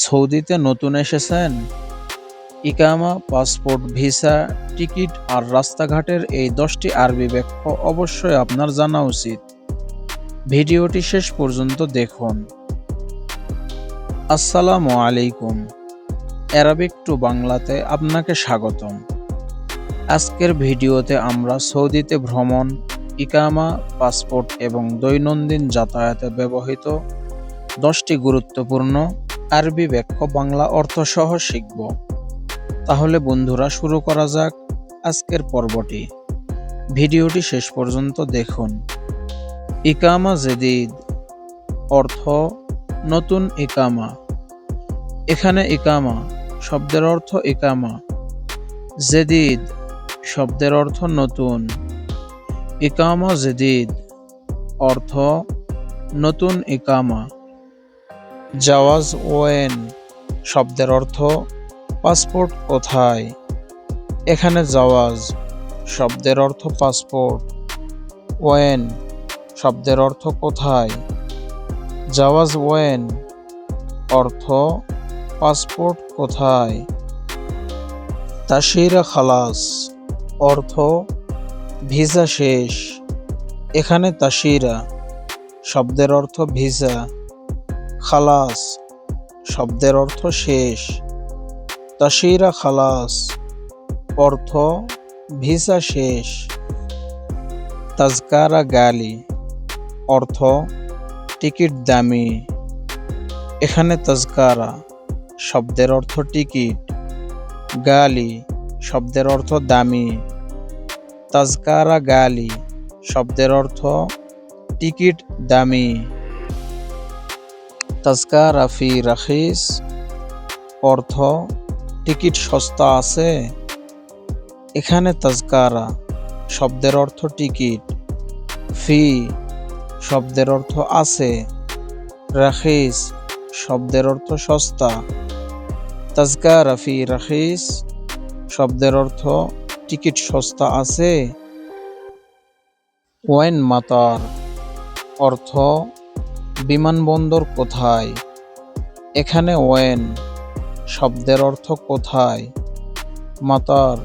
সৌদিতে নতুন এসেছেন? ইকামা, পাসপোর্ট, ভিসা, টিকিট আর রাস্তাঘাটের এই 10টি আরবি বাক্য অবশ্যই আপনার জানা উচিত। ভিডিওটি শেষ পর্যন্ত দেখুন। আসসালামু আলাইকুম। অ্যারাবিক টু বাংলাতে আপনাকে স্বাগতম। আজকের ভিডিওতে আমরা সৌদিতে ভ্রমণ, ইকামা, পাসপোর্ট এবং দৈনন্দিন যাতায়াতে ব্যবহৃত 10টি গুরুত্বপূর্ণ আরবি বাক্য বাংলা অর্থসহ শিখব। তাহলে বন্ধুরা, শুরু করা যাক আজকের পর্বটি। ভিডিওটি শেষ পর্যন্ত দেখুন। ইকামা জেদিদ অর্থ নতুন ইকামা। এখানে ইকামা শব্দের অর্থ ইকামা, জেদিদ শব্দের অর্থ নতুন। ইকামা জেদিদ অর্থ নতুন ইকামা। জাওয়াজ ওয়েন শব্দের অর্থ পাসপোর্ট কোথায়। এখানে জাওয়াজ শব্দের অর্থ পাসপোর্ট, ওয়েন শব্দের অর্থ কোথায়। জাওয়াজ ওয়েন অর্থ পাসপোর্ট কোথায়। তাশিরা খালাস অর্থ ভিসা শেষ। এখানে তাশিরা শব্দের অর্থ ভিসা, খালাস শব্দের অর্থ শেষ। তাশিরা খালাস অর্থ ভিসা শেষ। তাজকারা গালি অর্থ টিকিট দামি। এখানে তাজকারা শব্দের অর্থ টিকিট, গালি শব্দের অর্থ দামি। তাজকারা গালি শব্দের অর্থ টিকিট দামি। তাজকারা ফি রাখিস অর্থ টিকিট সস্তা আছে। এখানে তাজকারা শব্দের অর্থ টিকিট, ফি শব্দের অর্থ আছে, রাখিস শব্দের অর্থ সস্তা। তাজকারা ফি রাখিস শব্দের অর্থ টিকিট সস্তা আছে। ওয়েন মাতার অর্থ বিমানবন্দর কোথায়। এখানে ওয়েন শব্দের অর্থ কোথায়, মাতার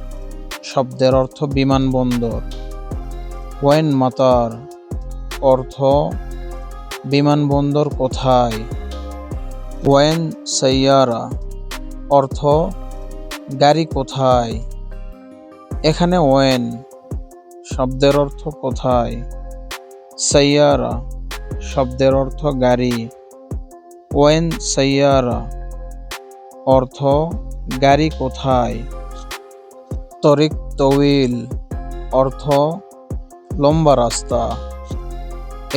শব্দের অর্থ বিমানবন্দর। ওয়েন মাতার অর্থ বিমানবন্দর কোথায়। ওয়েন সাইয়ারা অর্থ গাড়ি কোথায়। এখানে ওয়েন শব্দের অর্থ কোথায়, সাইয়ারা শব্দের অর্থ গাড়ি। ওয়েন সাইয়ারা অর্থ গাড়ি কোথায়। তরিক তউইল অর্থ লম্বা রাস্তা।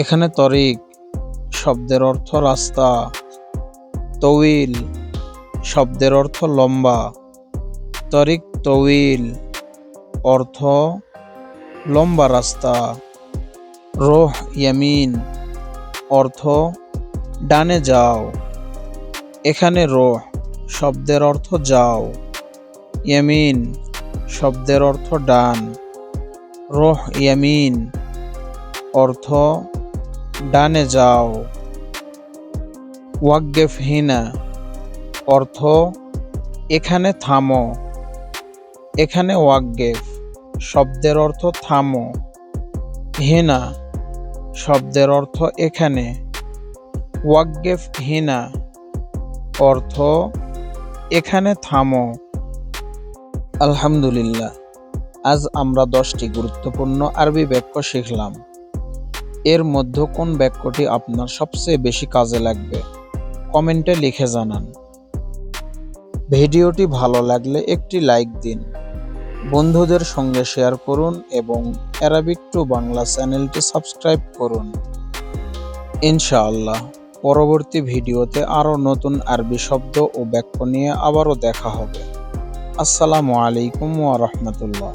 এখানে তরিক শব্দের অর্থ রাস্তা, তউইল শব্দের অর্থ লম্বা। তরিক তউইল অর্থ লম্বা রাস্তা। রোহ ইয়ামিন অর্থ ডানে যাও। এখানে রোহ শব্দের অর্থ যাও, ইয়ামিন শব্দের অর্থ ডান। রোহ ইয়ামিন অর্থ ডানে যাও। ওয়াকগেফ হিনা অর্থ এখানে থামো। এখানে ওয়াকগেফ শব্দের অর্থ থামো, হিনা শব্দের অর্থ এখানে। ওয়াকগেফ হিনা অর্থ এখানে থামো। আলহামদুলিল্লাহ, আজ আমরা 10টি গুরুত্বপূর্ণ আরবি বাক্য শিখলাম। এর মধ্যে কোন বাক্যটি আপনার সবচেয়ে বেশি কাজে লাগবে কমেন্টে লিখে জানান। ভিডিওটি ভালো লাগলে একটি লাইক দিন, বন্ধুদের সঙ্গে শেয়ার করুন এবং অ্যারাবিক টু বাংলা চ্যানেলটি সাবস্ক্রাইব করুন। ইনশাআল্লাহ পরবর্তী ভিডিওতে আরও নতুন আরবি শব্দ ও বাক্য নিয়ে আবারও দেখা হবে। আসসালামু আলাইকুম ওয়া রাহমাতুল্লাহ।